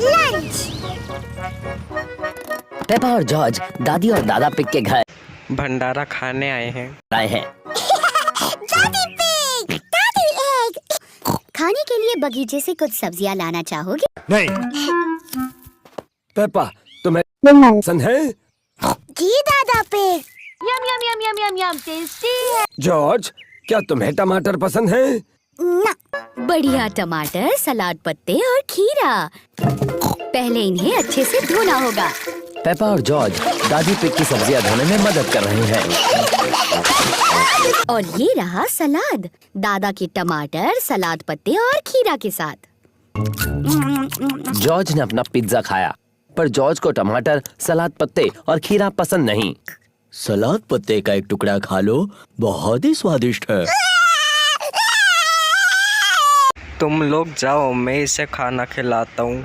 Lunch. Peppa और George दादी और दादा पिग के घर भंडारा खाने आए हैं। दादी पिग, दादी एग। खाने के लिए बगीचे से कुछ सब्जियां लाना चाहोगे? नहीं। पेपा, तुम्हें पसंद है? जी दादा पिग। यम यम यम यम यम यम, टेस्टी है। जॉर्ज, क्या तुम्हें टमाटर पसंद है? ना। बढ़िया टमाटर, सलाद पत्ते और खीरा। पहले इन्हें अच्छे से धोना होगा। पेपा और जॉर्ज दादी पिग की सब्जियां धोने में मदद कर रहे हैं। और ये रहा सलाद, दादा के टमाटर, सलाद पत्ते और खीरा के साथ। जॉर्ज ने अपना पिज्जा खाया, पर जॉर्ज को टमाटर, सलाद पत्ते और खीरा पसंद नहीं। सलाद पत्ते का एक टुकड़ा खा लो, बहुत ही स्वादिष्ट है। तुम लोग जाओ, मैं इसे खाना खिलाता हूँ।